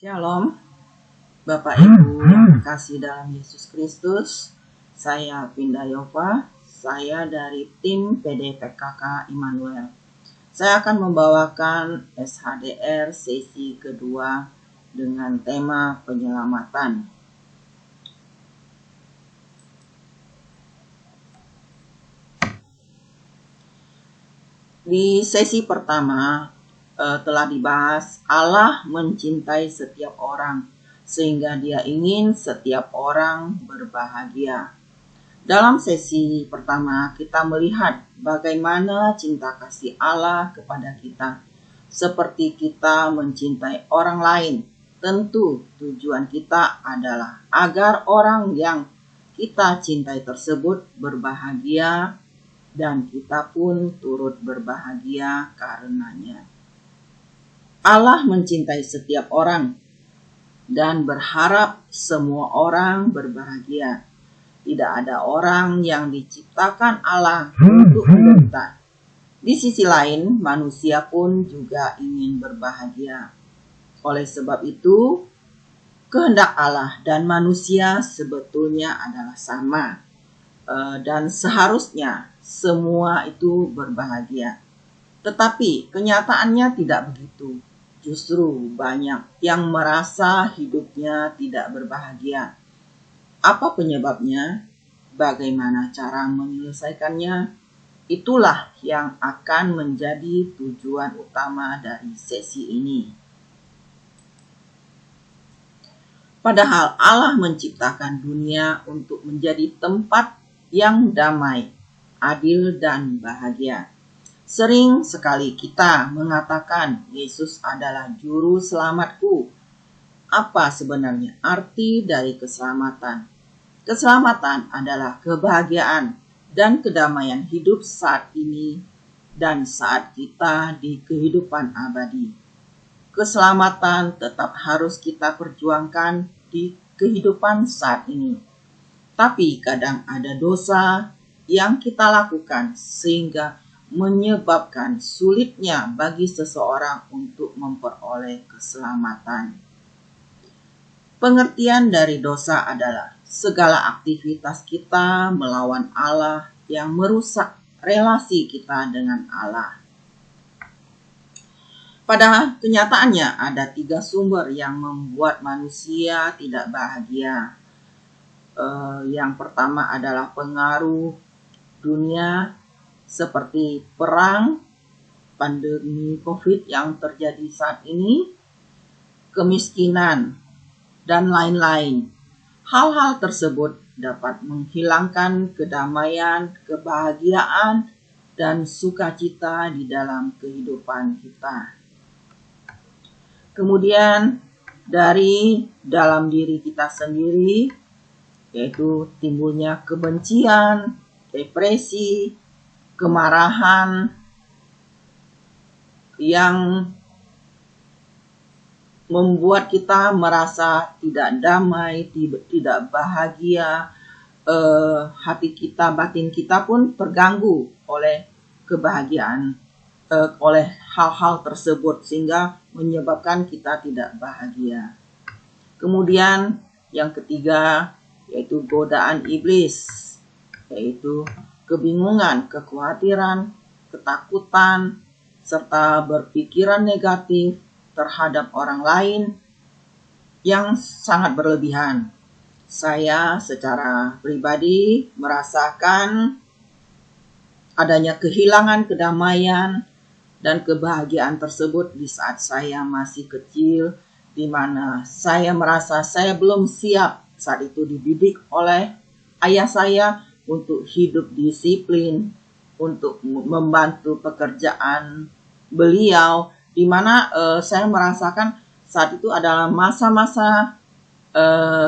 Shalom, Bapak Ibu yang terkasih dalam Yesus Kristus. Saya Pinda Yova, saya dari tim PDPKK Immanuel. Saya akan membawakan SHDR sesi kedua dengan tema penyelamatan. Di sesi pertama telah dibahas Allah mencintai setiap orang sehingga Dia ingin setiap orang berbahagia. Dalam sesi pertama kita melihat bagaimana cinta kasih Allah kepada kita. Seperti kita mencintai orang lain, tentu tujuan kita adalah agar orang yang kita cintai tersebut berbahagia dan kita pun turut berbahagia karenanya. Allah mencintai setiap orang dan berharap semua orang berbahagia. Tidak ada orang yang diciptakan Allah untuk menderita. Di sisi lain, manusia pun juga ingin berbahagia. Oleh sebab itu, kehendak Allah dan manusia sebetulnya adalah sama. Dan seharusnya semua itu berbahagia. Tetapi kenyataannya tidak begitu. Justru banyak yang merasa hidupnya tidak berbahagia. Apa penyebabnya? Bagaimana cara menyelesaikannya? Itulah yang akan menjadi tujuan utama dari sesi ini. Padahal Allah menciptakan dunia untuk menjadi tempat yang damai, adil, dan bahagia. Sering sekali kita mengatakan Yesus adalah juru selamatku. Apa sebenarnya arti dari keselamatan? Keselamatan adalah kebahagiaan dan kedamaian hidup saat ini dan saat kita di kehidupan abadi. Keselamatan tetap harus kita perjuangkan di kehidupan saat ini. Tapi kadang ada dosa yang kita lakukan sehingga menyebabkan sulitnya bagi seseorang untuk memperoleh keselamatan. Pengertian dari dosa adalah segala aktivitas kita melawan Allah yang merusak relasi kita dengan Allah. Pada kenyataannya ada 3 sumber yang membuat manusia tidak bahagia. Yang pertama adalah pengaruh dunia seperti perang, pandemi COVID yang terjadi saat ini, kemiskinan, dan lain-lain. Hal-hal tersebut dapat menghilangkan kedamaian, kebahagiaan, dan sukacita di dalam kehidupan kita. Kemudian dari dalam diri kita sendiri, yaitu timbulnya kebencian, depresi, kemarahan yang membuat kita merasa tidak damai, tidak bahagia. Hati kita, batin kita pun terganggu oleh kebahagiaan, oleh hal-hal tersebut sehingga menyebabkan kita tidak bahagia. Kemudian yang ketiga yaitu godaan iblis, yaitu kebingungan, kekhawatiran, ketakutan, serta berpikiran negatif terhadap orang lain yang sangat berlebihan. Saya secara pribadi merasakan adanya kehilangan kedamaian dan kebahagiaan tersebut di saat saya masih kecil, di mana saya merasa saya belum siap saat itu dididik oleh ayah saya untuk hidup disiplin, untuk membantu pekerjaan beliau, di mana saya merasakan saat itu adalah masa-masa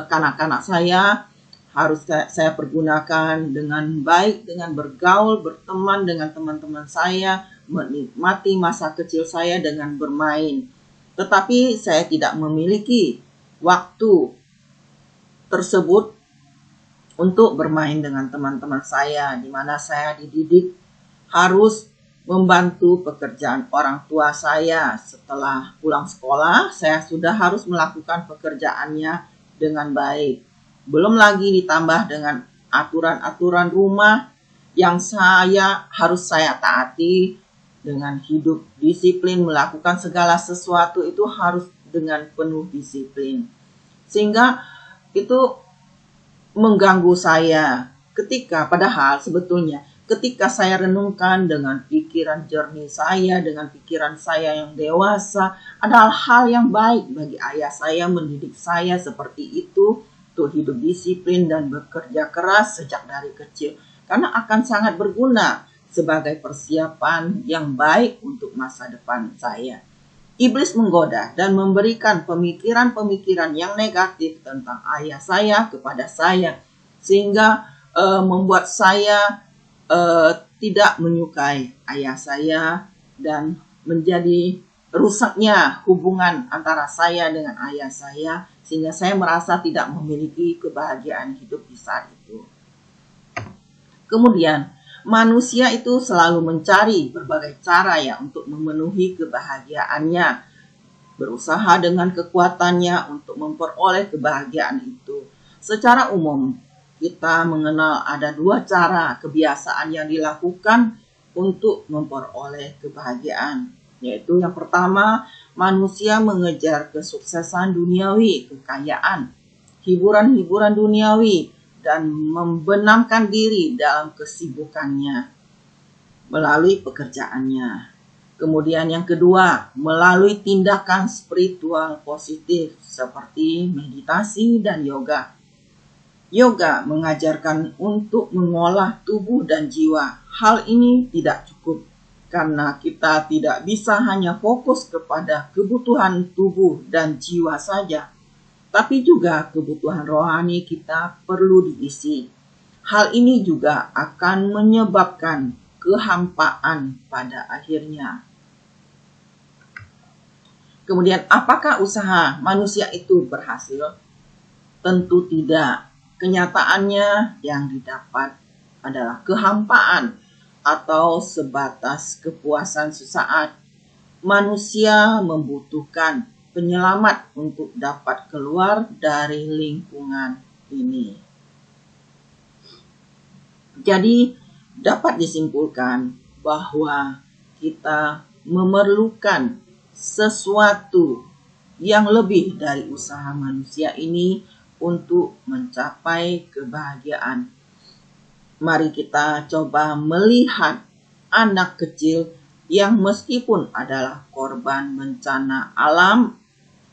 kanak-kanak saya harus saya pergunakan dengan baik, dengan bergaul, berteman dengan teman-teman saya, menikmati masa kecil saya dengan bermain. Tetapi saya tidak memiliki waktu tersebut untuk bermain dengan teman-teman saya, di mana saya dididik harus membantu pekerjaan orang tua saya. Setelah pulang sekolah, saya sudah harus melakukan pekerjaannya dengan baik. Belum lagi ditambah dengan aturan-aturan rumah yang harus saya taati dengan hidup disiplin, melakukan segala sesuatu itu harus dengan penuh disiplin. Sehingga itu mengganggu saya padahal sebetulnya ketika saya renungkan dengan pikiran jernih saya, dengan pikiran saya yang dewasa, adalah hal yang baik bagi ayah saya mendidik saya seperti itu, untuk hidup disiplin dan bekerja keras sejak dari kecil. Karena akan sangat berguna sebagai persiapan yang baik untuk masa depan saya. Iblis menggoda dan memberikan pemikiran-pemikiran yang negatif tentang ayah saya kepada saya, sehingga membuat saya tidak menyukai ayah saya dan menjadi rusaknya hubungan antara saya dengan ayah saya, sehingga saya merasa tidak memiliki kebahagiaan hidup di saat itu. Kemudian manusia itu selalu mencari berbagai cara ya untuk memenuhi kebahagiaannya, berusaha dengan kekuatannya untuk memperoleh kebahagiaan itu. Secara umum, kita mengenal ada dua cara kebiasaan yang dilakukan untuk memperoleh kebahagiaan. Yaitu yang pertama, manusia mengejar kesuksesan duniawi, kekayaan, hiburan-hiburan duniawi, dan membenamkan diri dalam kesibukannya melalui pekerjaannya. Kemudian yang kedua, melalui tindakan spiritual positif seperti meditasi dan yoga. Yoga mengajarkan untuk mengolah tubuh dan jiwa. Hal ini tidak cukup karena kita tidak bisa hanya fokus kepada kebutuhan tubuh dan jiwa saja, tapi juga kebutuhan rohani kita perlu diisi. Hal ini juga akan menyebabkan kehampaan pada akhirnya. Kemudian, apakah usaha manusia itu berhasil? Tentu tidak. Kenyataannya yang didapat adalah kehampaan atau sebatas kepuasan sesaat. Manusia membutuhkan penyelamat untuk dapat keluar dari lingkungan ini. Jadi dapat disimpulkan bahwa kita memerlukan sesuatu yang lebih dari usaha manusia ini untuk mencapai kebahagiaan. Mari kita coba melihat anak kecil yang meskipun adalah korban bencana alam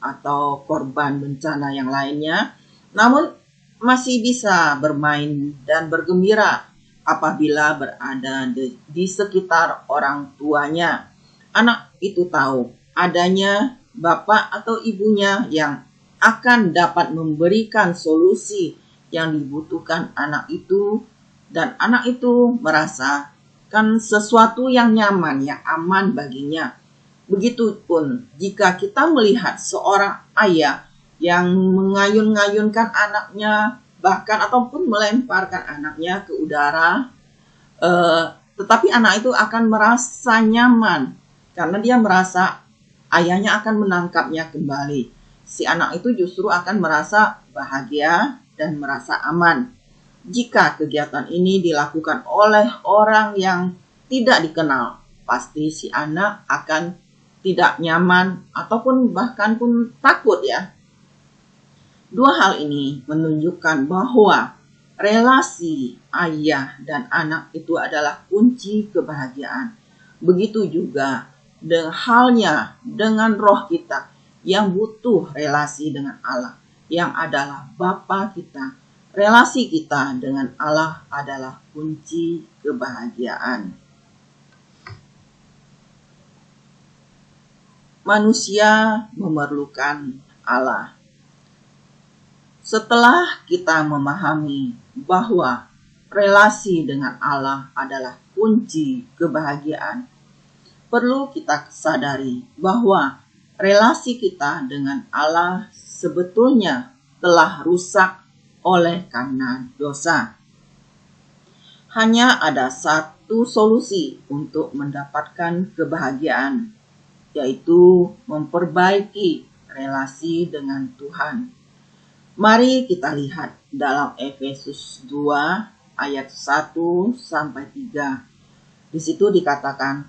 atau korban bencana yang lainnya, namun masih bisa bermain dan bergembira apabila berada di sekitar orang tuanya. Anak itu tahu adanya bapak atau ibunya yang akan dapat memberikan solusi yang dibutuhkan anak itu, dan anak itu merasakan sesuatu yang nyaman, yang aman baginya. Begitupun jika kita melihat seorang ayah yang mengayun-ngayunkan anaknya, bahkan ataupun melemparkan anaknya ke udara, tetapi anak itu akan merasa nyaman karena dia merasa ayahnya akan menangkapnya kembali. Si anak itu justru akan merasa bahagia dan merasa aman. Jika kegiatan ini dilakukan oleh orang yang tidak dikenal, pasti si anak akan tidak nyaman ataupun bahkan pun takut ya. Dua hal ini menunjukkan bahwa relasi ayah dan anak itu adalah kunci kebahagiaan. Begitu juga halnya dengan roh kita yang butuh relasi dengan Allah, yang adalah Bapa kita. Relasi kita dengan Allah adalah kunci kebahagiaan. Manusia memerlukan Allah. Setelah kita memahami bahwa relasi dengan Allah adalah kunci kebahagiaan, perlu kita sadari bahwa relasi kita dengan Allah sebetulnya telah rusak oleh karena dosa. Hanya ada satu solusi untuk mendapatkan kebahagiaan, yaitu memperbaiki relasi dengan Tuhan. Mari kita lihat dalam Efesus 2 ayat 1 sampai 3. Di situ dikatakan,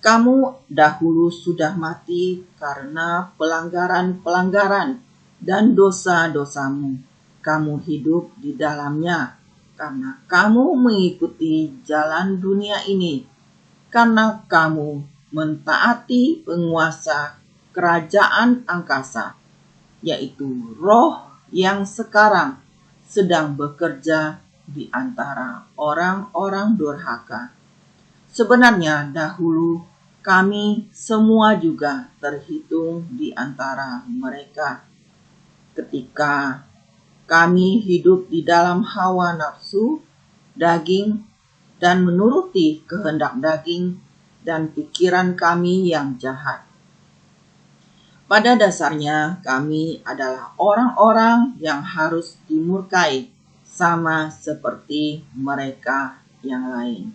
"Kamu dahulu sudah mati karena pelanggaran-pelanggaran dan dosa-dosamu. Kamu hidup di dalamnya karena kamu mengikuti jalan dunia ini, karena kamu mentaati penguasa kerajaan angkasa, yaitu roh yang sekarang sedang bekerja di antara orang-orang durhaka. Sebenarnya dahulu kami semua juga terhitung di antara mereka ketika kami hidup di dalam hawa nafsu, daging, dan menuruti kehendak daging dan pikiran kami yang jahat. Pada dasarnya kami adalah orang-orang yang harus dimurkai sama seperti mereka yang lain."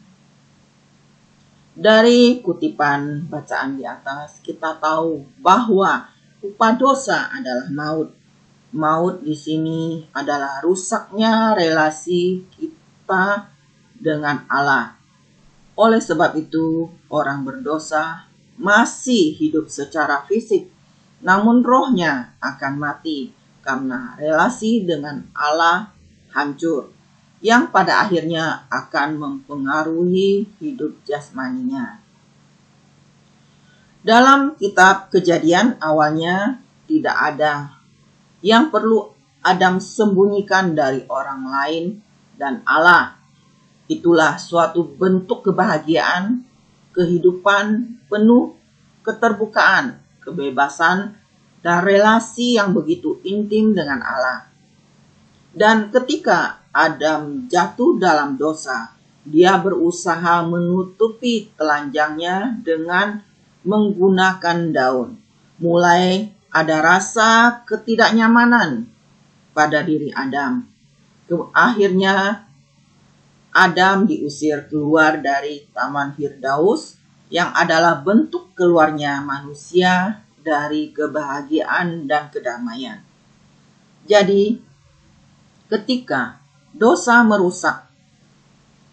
Dari kutipan bacaan di atas, kita tahu bahwa upah dosa adalah maut. Maut di sini adalah rusaknya relasi kita dengan Allah. Oleh sebab itu, orang berdosa masih hidup secara fisik, namun rohnya akan mati karena relasi dengan Allah hancur, yang pada akhirnya akan mempengaruhi hidup jasmaninya. Dalam kitab Kejadian awalnya tidak ada yang perlu Adam sembunyikan dari orang lain dan Allah. Itulah suatu bentuk kebahagiaan, kehidupan penuh keterbukaan, kebebasan, dan relasi yang begitu intim dengan Allah. Dan ketika Adam jatuh dalam dosa, dia berusaha menutupi telanjangnya dengan menggunakan daun. Mulai ada rasa ketidaknyamanan pada diri Adam. Akhirnya Adam diusir keluar dari Taman Firdaus, yang adalah bentuk keluarnya manusia dari kebahagiaan dan kedamaian. Jadi, ketika dosa merusak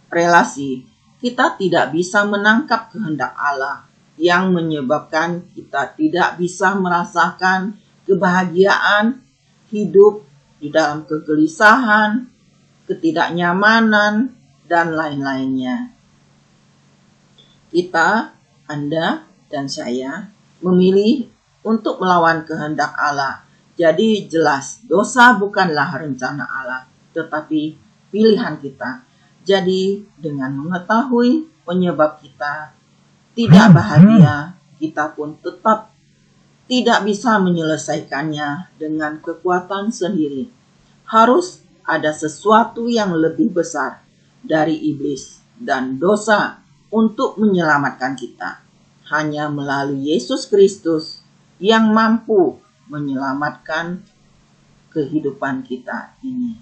relasi, kita tidak bisa menangkap kehendak Allah, yang menyebabkan kita tidak bisa merasakan kebahagiaan hidup di dalam kegelisahan, ketidaknyamanan, dan lain-lainnya. Kita, Anda, dan saya memilih untuk melawan kehendak Allah. Jadi jelas dosa bukanlah rencana Allah, tetapi pilihan kita. Jadi dengan mengetahui penyebab kita tidak bahagia, kita pun tetap tidak bisa menyelesaikannya dengan kekuatan sendiri. Harus ada sesuatu yang lebih besar dari iblis dan dosa untuk menyelamatkan kita. Hanya melalui Yesus Kristus yang mampu menyelamatkan kehidupan kita ini.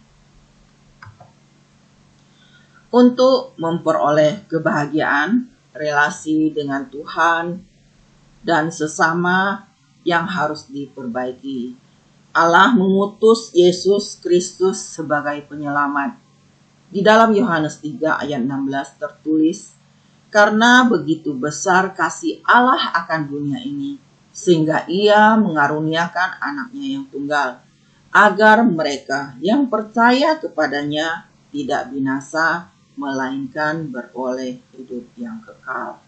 Untuk memperoleh kebahagiaan, relasi dengan Tuhan dan sesama yang harus diperbaiki, Allah mengutus Yesus Kristus sebagai penyelamat. Di dalam Yohanes 3 ayat 16 tertulis, "Karena begitu besar kasih Allah akan dunia ini, sehingga ia mengaruniakan anaknya yang tunggal, agar mereka yang percaya kepadanya tidak binasa, melainkan beroleh hidup yang kekal."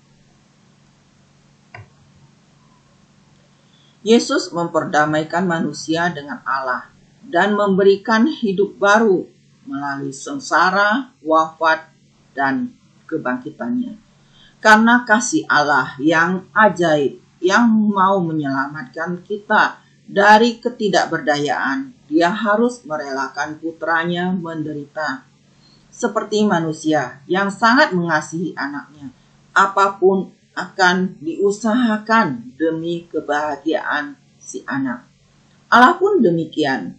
Yesus memperdamaikan manusia dengan Allah dan memberikan hidup baru melalui sengsara, wafat, dan kebangkitannya. Karena kasih Allah yang ajaib, yang mau menyelamatkan kita dari ketidakberdayaan, Dia harus merelakan putranya menderita. Seperti manusia yang sangat mengasihi anaknya, apapun akan diusahakan demi kebahagiaan si anak. Allah pun demikian,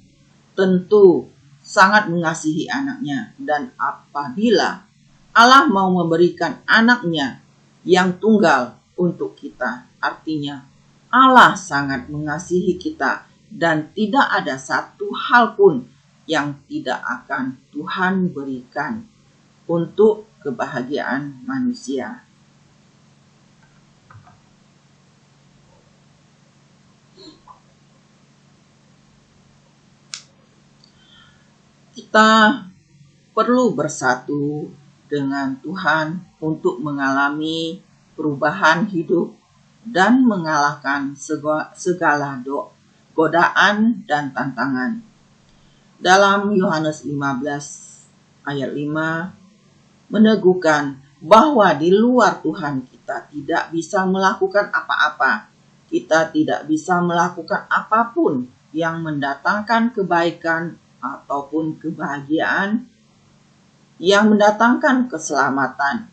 tentu sangat mengasihi anaknya, dan apabila Allah mau memberikan anaknya yang tunggal untuk kita. Artinya Allah sangat mengasihi kita dan tidak ada satu hal pun yang tidak akan Tuhan berikan untuk kebahagiaan manusia. Kita perlu bersatu dengan Tuhan untuk mengalami perubahan hidup dan mengalahkan segala godaan dan tantangan. Dalam Yohanes 15 ayat 5 meneguhkan bahwa di luar Tuhan kita tidak bisa melakukan apa-apa. Kita tidak bisa melakukan apapun yang mendatangkan kebaikan ataupun kebahagiaan, yang mendatangkan keselamatan.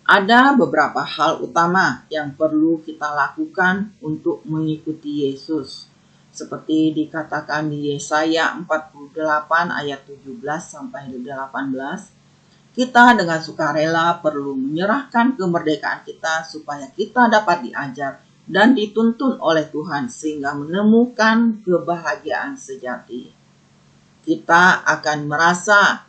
Ada beberapa hal utama yang perlu kita lakukan untuk mengikuti Yesus. Seperti dikatakan di Yesaya 48 ayat 17 sampai 18, kita dengan sukarela perlu menyerahkan kemerdekaan kita supaya kita dapat diajar dan dituntun oleh Tuhan sehingga menemukan kebahagiaan sejati. Kita akan merasa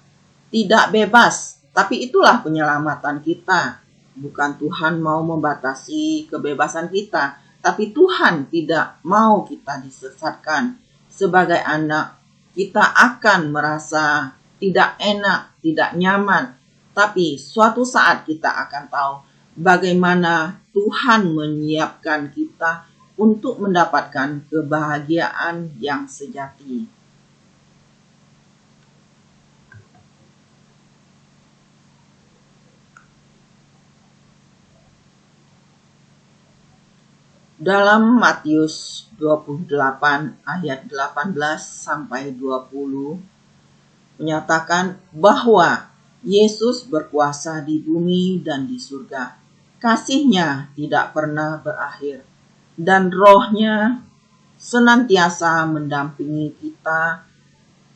tidak bebas, tapi itulah penyelamatan kita. Bukan Tuhan mau membatasi kebebasan kita, tapi Tuhan tidak mau kita disesatkan. Sebagai anak, kita akan merasa tidak enak, tidak nyaman, tapi suatu saat kita akan tahu bagaimana Tuhan menyiapkan kita untuk mendapatkan kebahagiaan yang sejati. Dalam Matius 28 ayat 18 sampai 20 menyatakan bahwa Yesus berkuasa di bumi dan di surga. Kasih-Nya tidak pernah berakhir dan Roh-Nya senantiasa mendampingi kita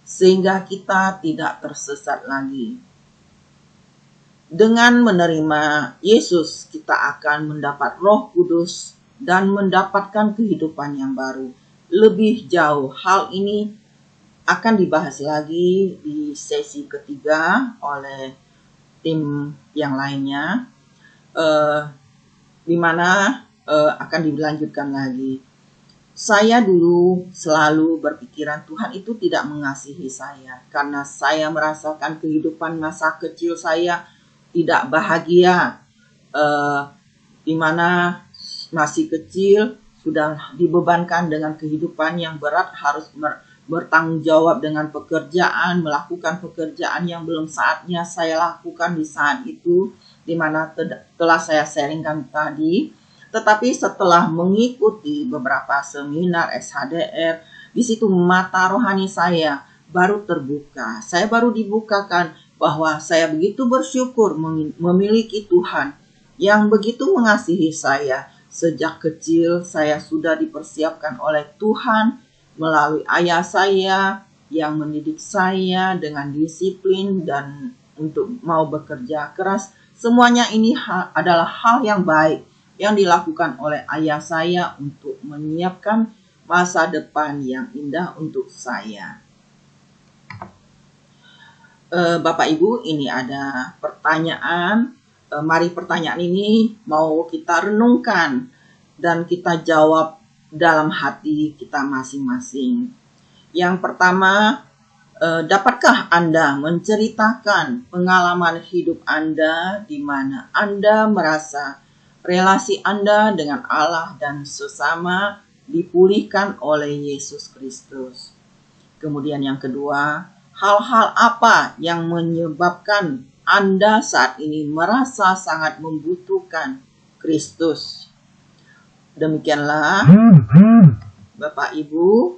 sehingga kita tidak tersesat lagi. Dengan menerima Yesus, kita akan mendapat Roh Kudus dan mendapatkan kehidupan yang baru. Lebih jauh, hal ini akan dibahas lagi di sesi ketiga oleh tim yang lainnya, di mana akan dilanjutkan lagi. Saya dulu selalu berpikiran Tuhan itu tidak mengasihi saya karena saya merasakan kehidupan masa kecil saya tidak bahagia, di mana masih kecil sudah dibebankan dengan kehidupan yang berat, harus bertanggung jawab dengan pekerjaan, melakukan pekerjaan yang belum saatnya saya lakukan di saat itu, di mana telah saya sharingkan tadi. Tetapi setelah mengikuti beberapa seminar SHDR, di situ mata rohani saya baru terbuka. Saya baru dibukakan bahwa saya begitu bersyukur memiliki Tuhan yang begitu mengasihi saya. Sejak kecil saya sudah dipersiapkan oleh Tuhan melalui ayah saya yang mendidik saya dengan disiplin dan untuk mau bekerja keras. Semuanya ini adalah hal yang baik yang dilakukan oleh ayah saya untuk menyiapkan masa depan yang indah untuk saya. Bapak Ibu, ini ada pertanyaan. Mari pertanyaan ini mau kita renungkan dan kita jawab dalam hati kita masing-masing. Yang pertama, dapatkah Anda menceritakan pengalaman hidup Anda di mana Anda merasa relasi Anda dengan Allah dan sesama dipulihkan oleh Yesus Kristus? Kemudian yang kedua, hal-hal apa yang menyebabkan Anda saat ini merasa sangat membutuhkan Kristus? Demikianlah Bapak Ibu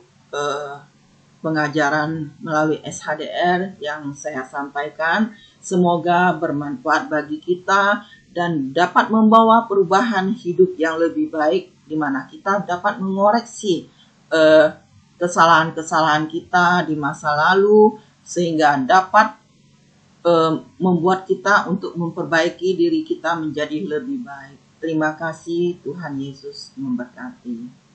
pengajaran melalui SHDR yang saya sampaikan. Semoga bermanfaat bagi kita dan dapat membawa perubahan hidup yang lebih baik, di mana kita dapat mengoreksi kesalahan-kesalahan kita di masa lalu sehingga dapat membuat kita untuk memperbaiki diri kita menjadi lebih baik. Terima kasih, Tuhan Yesus memberkati.